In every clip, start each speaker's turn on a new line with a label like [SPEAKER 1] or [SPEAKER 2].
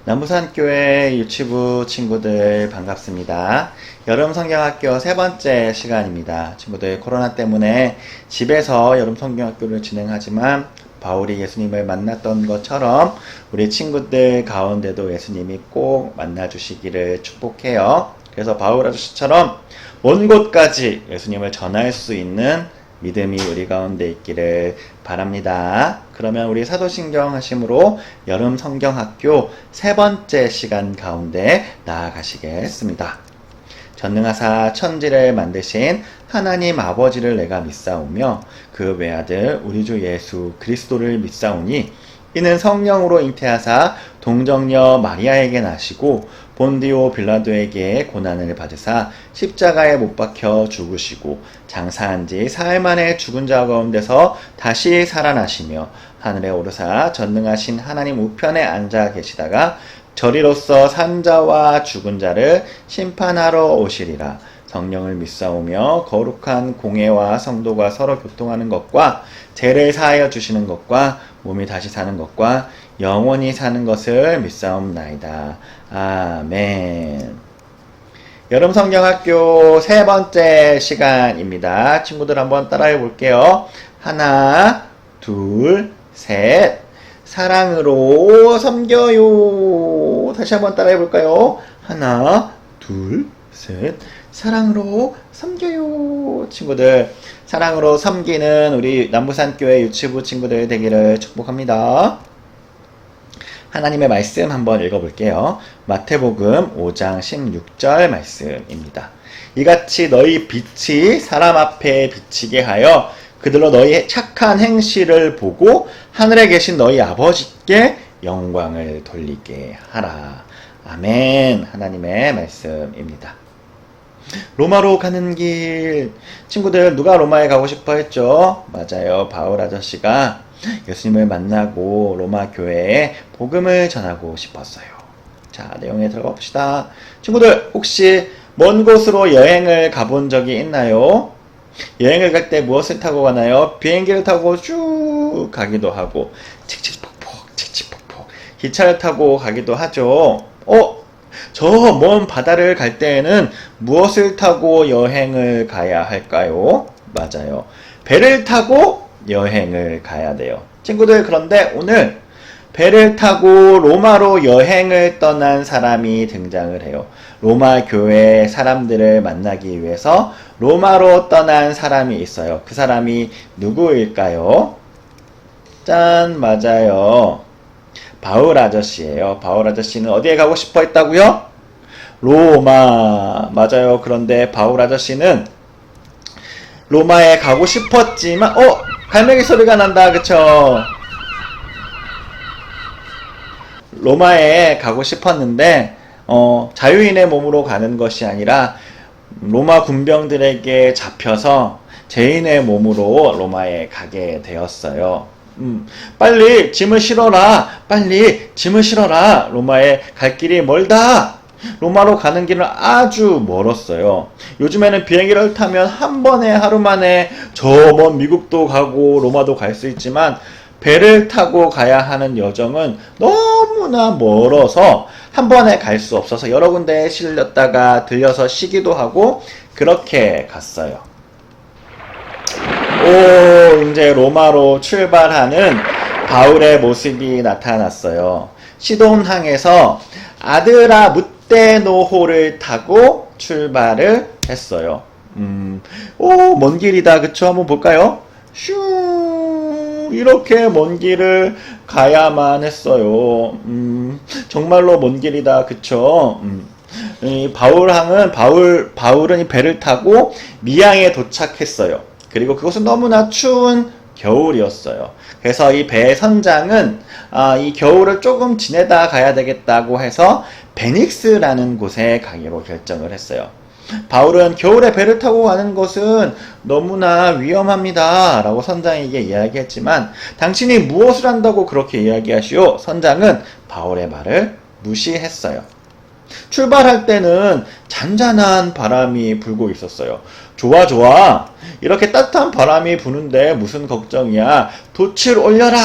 [SPEAKER 1] 남부산교회 유치부 친구들 반갑습니다. 여름 성경학교 세 번째 시간입니다. 친구들 코로나 때문에 집에서 여름 성경학교를 진행하지만 바울이 예수님을 만났던 것처럼 우리 친구들 가운데도 예수님이 꼭 만나주시기를 축복해요. 그래서 바울 아저씨처럼 먼 곳까지 예수님을 전할 수 있는 믿음이 우리 가운데 있기를 바랍니다. 그러면 우리 사도신경 하심으로 여름 성경학교 세 번째 시간 가운데 나아가시겠습니다. 전능하사 천지를 만드신 하나님 아버지를 내가 믿사오며 그 외아들 우리 주 예수 그리스도를 믿사오니 이는 성령으로 잉태하사 동정녀 마리아에게 나시고 본디오 빌라도에게 고난을 받으사 십자가에 못 박혀 죽으시고 장사한 지 사흘 만에 죽은 자 가운데서 다시 살아나시며 하늘에 오르사 전능하신 하나님 우편에 앉아 계시다가 저리로서 산 자와 죽은 자를 심판하러 오시리라. 성령을 믿사오며 거룩한 공회와 성도가 서로 교통하는 것과 죄를 사하여 주시는 것과 몸이 다시 사는 것과 영원히 사는 것을 믿사옵나이다. 아멘. 여름 성경학교 세 번째 시간입니다. 친구들 한번 따라해 볼게요. 하나, 둘, 셋. 사랑으로 섬겨요. 다시 한번 따라해 볼까요? 하나, 둘, 셋. 사랑으로 섬겨요. 친구들, 사랑으로 섬기는 우리 남부산교회 유치부 친구들 되기를 축복합니다. 하나님의 말씀 한번 읽어볼게요. 마태복음 5장 16절 말씀입니다. 이같이 너희 빛이 사람 앞에 비치게 하여 그들로 너희 착한 행실을 보고 하늘에 계신 너희 아버지께 영광을 돌리게 하라. 아멘. 하나님의 말씀입니다. 로마로 가는 길. 친구들, 누가 로마에 가고 싶어 했죠? 맞아요. 바울 아저씨가 예수님을 만나고 로마 교회에 복음을 전하고 싶었어요. 자, 내용에 들어가 봅시다. 친구들, 혹시 먼 곳으로 여행을 가본 적이 있나요? 여행을 갈 때 무엇을 타고 가나요? 비행기를 타고 쭉 가기도 하고 칙칙폭폭 칙칙폭폭 기차를 타고 가기도 하죠. 저 먼 바다를 갈 때에는 무엇을 타고 여행을 가야 할까요? 맞아요. 배를 타고 여행을 가야 돼요. 친구들, 그런데 오늘 배를 타고 로마로 여행을 떠난 사람이 등장을 해요. 로마 교회 사람들을 만나기 위해서 로마로 떠난 사람이 있어요. 그 사람이 누구일까요? 짠, 맞아요. 바울 아저씨예요. 바울 아저씨는 어디에 가고 싶어 했다고요? 로마. 맞아요. 그런데 바울 아저씨는 로마에 가고 싶었지만 갈매기 소리가 난다. 그쵸? 로마에 가고 싶었는데 자유인의 몸으로 가는 것이 아니라 로마 군병들에게 잡혀서 죄인의 몸으로 로마에 가게 되었어요. 빨리 짐을 실어라. 빨리 짐을 실어라. 로마에 갈 길이 멀다. 로마로 가는 길은 아주 멀었어요. 요즘에는 비행기를 타면 한 번에 하루 만에 저 먼 미국도 가고 로마도 갈 수 있지만 배를 타고 가야 하는 여정은 너무나 멀어서 한 번에 갈 수 없어서 여러 군데에 실렸다가 들려서 쉬기도 하고 그렇게 갔어요. 이제 로마로 출발하는 바울의 모습이 나타났어요. 시돈항에서 아드라 무떼노호를 타고 출발을 했어요. 먼 길이다. 그쵸? 한번 볼까요? 슈, 이렇게 먼 길을 가야만 했어요. 정말로 먼 길이다. 그쵸? 이 바울은 이 배를 타고 미양에 도착했어요. 그리고 그것은 너무나 추운 겨울이었어요. 그래서 이 배 선장은 이 겨울을 조금 지내다 가야 되겠다고 해서 베닉스라는 곳에 가기로 결정을 했어요. 바울은 겨울에 배를 타고 가는 것은 너무나 위험합니다 라고 선장에게 이야기했지만 당신이 무엇을 한다고 그렇게 이야기하시오? 선장은 바울의 말을 무시했어요. 출발할 때는 잔잔한 바람이 불고 있었어요. 좋아. 이렇게 따뜻한 바람이 부는데 무슨 걱정이야. 돛을 올려라.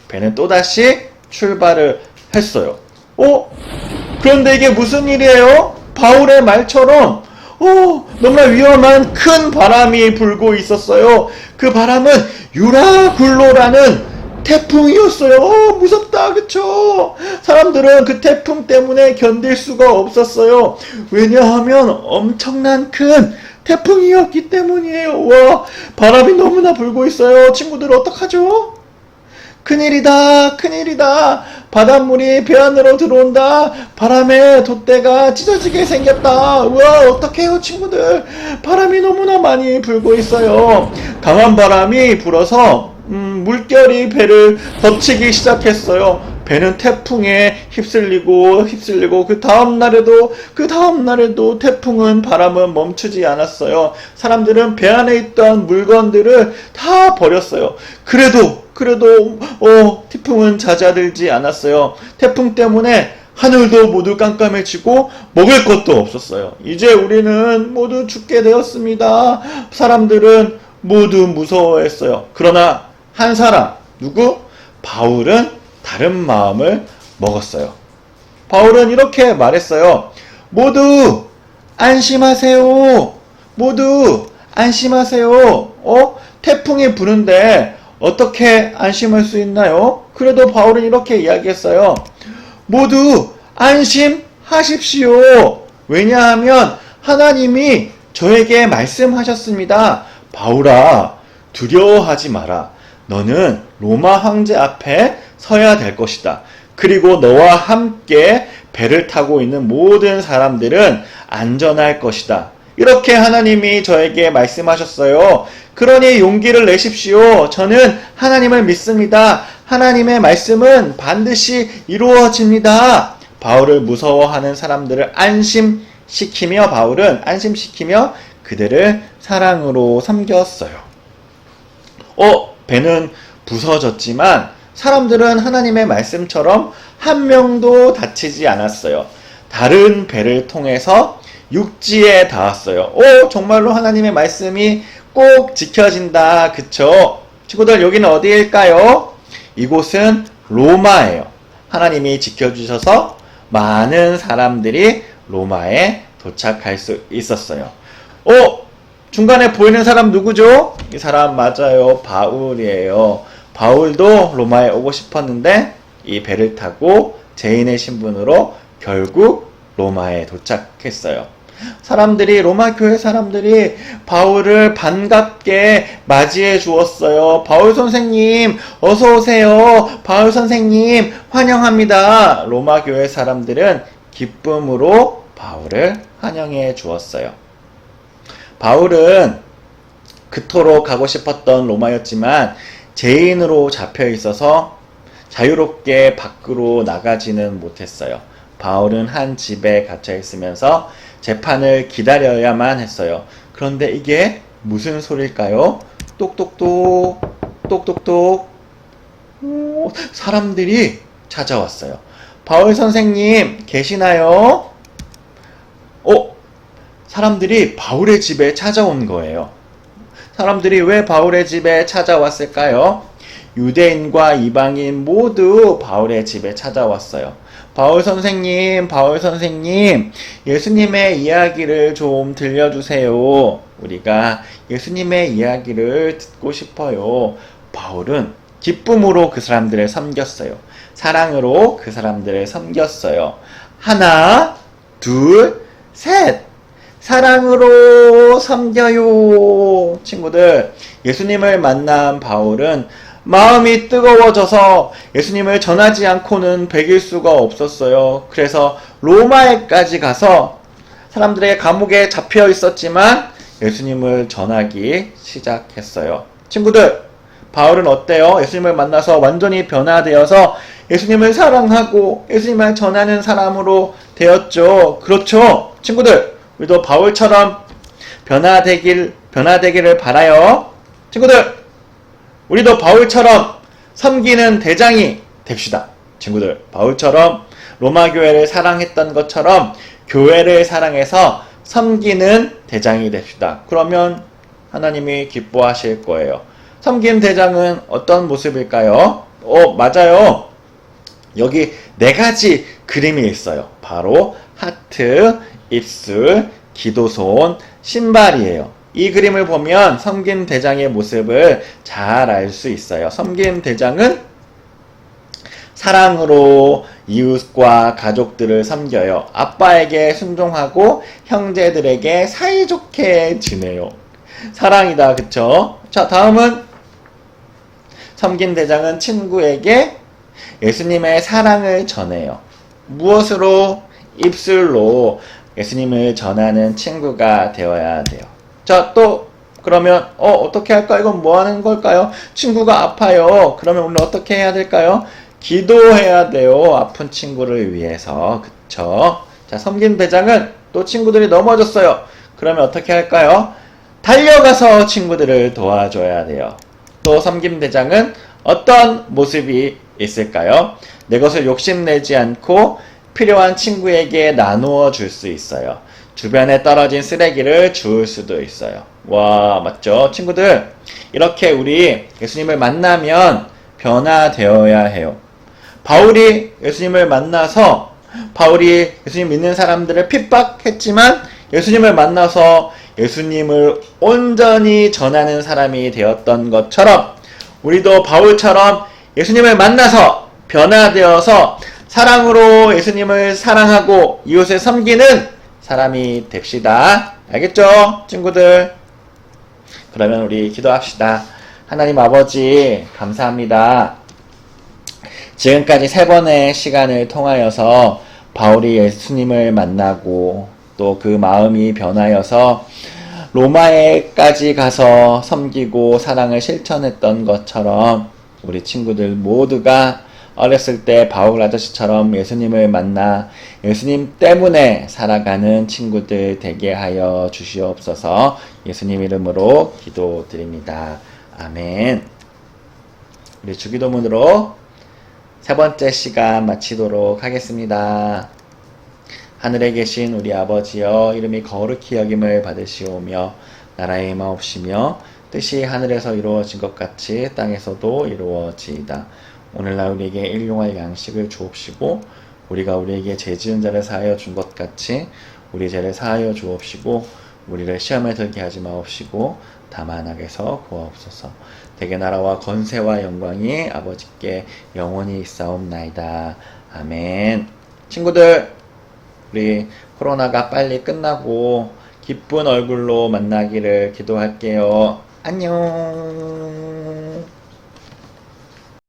[SPEAKER 1] 배는 또다시 출발을 했어요. 그런데 이게 무슨 일이에요? 바울의 말처럼 너무나 위험한 큰 바람이 불고 있었어요. 그 바람은 유라굴로라는 태풍이었어요. 무섭다, 그쵸? 사람들은 그 태풍 때문에 견딜 수가 없었어요. 왜냐하면 엄청난 큰 태풍이었기 때문이에요. 와, 바람이 너무나 불고 있어요. 친구들 어떡하죠? 큰일이다, 큰일이다. 바닷물이 배 안으로 들어온다. 바람에 돛대가 찢어지게 생겼다. 우와, 어떡해요, 친구들. 바람이 너무나 많이 불고 있어요. 강한 바람이 불어서 물결이 배를 덮치기 시작했어요. 배는 태풍에 휩쓸리고 그 다음날에도 태풍은 바람은 멈추지 않았어요. 사람들은 배 안에 있던 물건들을 다 버렸어요. 그래도 태풍은 잦아들지 않았어요. 태풍 때문에 하늘도 모두 깜깜해지고 먹을 것도 없었어요. 이제 우리는 모두 죽게 되었습니다. 사람들은 모두 무서워했어요. 그러나 한 사람, 누구? 바울은 다른 마음을 먹었어요. 바울은 이렇게 말했어요. 모두 안심하세요. 모두 안심하세요. 태풍이 부는데 어떻게 안심할 수 있나요? 그래도 바울은 이렇게 이야기했어요. 모두 안심하십시오. 왜냐하면 하나님이 저에게 말씀하셨습니다. 바울아, 두려워하지 마라. 너는 로마 황제 앞에 서야 될 것이다. 그리고 너와 함께 배를 타고 있는 모든 사람들은 안전할 것이다. 이렇게 하나님이 저에게 말씀하셨어요. 그러니 용기를 내십시오. 저는 하나님을 믿습니다. 하나님의 말씀은 반드시 이루어집니다. 바울을 무서워하는 사람들을 바울은 안심시키며 그들을 사랑으로 섬겼어요. 배는 부서졌지만 사람들은 하나님의 말씀처럼 한 명도 다치지 않았어요. 다른 배를 통해서 육지에 닿았어요. 정말로 하나님의 말씀이 꼭 지켜진다. 그쵸? 친구들, 여기는 어디일까요? 이곳은 로마예요. 하나님이 지켜주셔서 많은 사람들이 로마에 도착할 수 있었어요. 중간에 보이는 사람 누구죠? 이 사람 맞아요. 바울이에요. 바울도 로마에 오고 싶었는데 이 배를 타고 죄인의 신분으로 결국 로마에 도착했어요. 로마 교회 사람들이 바울을 반갑게 맞이해 주었어요. 바울 선생님, 어서 오세요. 바울 선생님, 환영합니다. 로마 교회 사람들은 기쁨으로 바울을 환영해 주었어요. 바울은 그토록 가고 싶었던 로마였지만 죄인으로 잡혀 있어서 자유롭게 밖으로 나가지는 못했어요. 바울은 한 집에 갇혀 있으면서 재판을 기다려야만 했어요. 그런데 이게 무슨 소리일까요? 똑똑똑, 똑똑똑. 사람들이 찾아왔어요. 바울 선생님, 계시나요? 사람들이 바울의 집에 찾아온 거예요. 사람들이 왜 바울의 집에 찾아왔을까요? 유대인과 이방인 모두 바울의 집에 찾아왔어요. 바울 선생님, 예수님의 이야기를 좀 들려주세요. 우리가 예수님의 이야기를 듣고 싶어요. 바울은 기쁨으로 그 사람들을 섬겼어요. 사랑으로 그 사람들을 섬겼어요. 하나, 둘, 셋! 사랑으로 섬겨요. 친구들, 예수님을 만난 바울은 마음이 뜨거워져서 예수님을 전하지 않고는 베길 수가 없었어요. 그래서 로마에까지 가서 사람들의 감옥에 잡혀 있었지만 예수님을 전하기 시작했어요. 친구들, 바울은 어때요? 예수님을 만나서 완전히 변화되어서 예수님을 사랑하고 예수님을 전하는 사람으로 되었죠. 그렇죠? 친구들, 우리도 바울처럼 변화되기를 바라요. 친구들, 우리도 바울처럼 섬기는 대장이 됩시다. 친구들, 바울처럼 로마 교회를 사랑했던 것처럼 교회를 사랑해서 섬기는 대장이 됩시다. 그러면 하나님이 기뻐하실 거예요. 섬기는 대장은 어떤 모습일까요? 맞아요. 여기 네 가지 그림이 있어요. 바로 하트, 입술, 기도손, 신발이에요. 이 그림을 보면 섬긴 대장의 모습을 잘 알 수 있어요. 섬긴 대장은 사랑으로 이웃과 가족들을 섬겨요. 아빠에게 순종하고 형제들에게 사이좋게 지내요. 사랑이다, 그쵸? 자, 다음은 섬긴 대장은 친구에게 예수님의 사랑을 전해요. 무엇으로? 입술로 예수님을 전하는 친구가 되어야 돼요. 자, 또 그러면 어떻게 할까? 이건 뭐 하는 걸까요? 친구가 아파요. 그러면 오늘 어떻게 해야 될까요? 기도해야 돼요. 아픈 친구를 위해서. 그쵸? 자, 섬긴 대장은 또 친구들이 넘어졌어요. 그러면 어떻게 할까요? 달려가서 친구들을 도와줘야 돼요. 또 섬김 대장은 어떤 모습이 있을까요? 내 것을 욕심내지 않고 필요한 친구에게 나누어 줄 수 있어요. 주변에 떨어진 쓰레기를 주울 수도 있어요. 와, 맞죠? 친구들, 이렇게 우리 예수님을 만나면 변화되어야 해요. 바울이 예수님을 만나서 바울이 예수님 믿는 사람들을 핍박했지만 예수님을 만나서 예수님을 온전히 전하는 사람이 되었던 것처럼 우리도 바울처럼 예수님을 만나서 변화되어서 사랑으로 예수님을 사랑하고 이웃을 섬기는 사람이 됩시다. 알겠죠? 친구들. 그러면 우리 기도합시다. 하나님 아버지 감사합니다. 지금까지 3번의 시간을 통하여서 바울이 예수님을 만나고 또 그 마음이 변하여서 로마에까지 가서 섬기고 사랑을 실천했던 것처럼 우리 친구들 모두가 어렸을 때 바울 아저씨처럼 예수님을 만나 예수님 때문에 살아가는 친구들 되게 하여 주시옵소서. 예수님 이름으로 기도드립니다. 아멘. 우리 주기도문으로 3번째 시간 마치도록 하겠습니다. 하늘에 계신 우리 아버지여, 이름이 거룩히 여김을 받으시오며 나라의 임하옵시며 뜻이 하늘에서 이루어진 것 같이 땅에서도 이루어지이다. 오늘날 우리에게 일용할 양식을 주옵시고 우리가 우리에게 죄 지은 자를 사하여 준 것 같이 우리 죄를 사하여 주옵시고 우리를 시험에 들게 하지 마옵시고 다만 악에서 구하옵소서. 대개 나라와 권세와 영광이 아버지께 영원히 있사옵나이다. 아멘. 친구들, 우리 코로나가 빨리 끝나고 기쁜 얼굴로 만나기를 기도할게요. 안녕.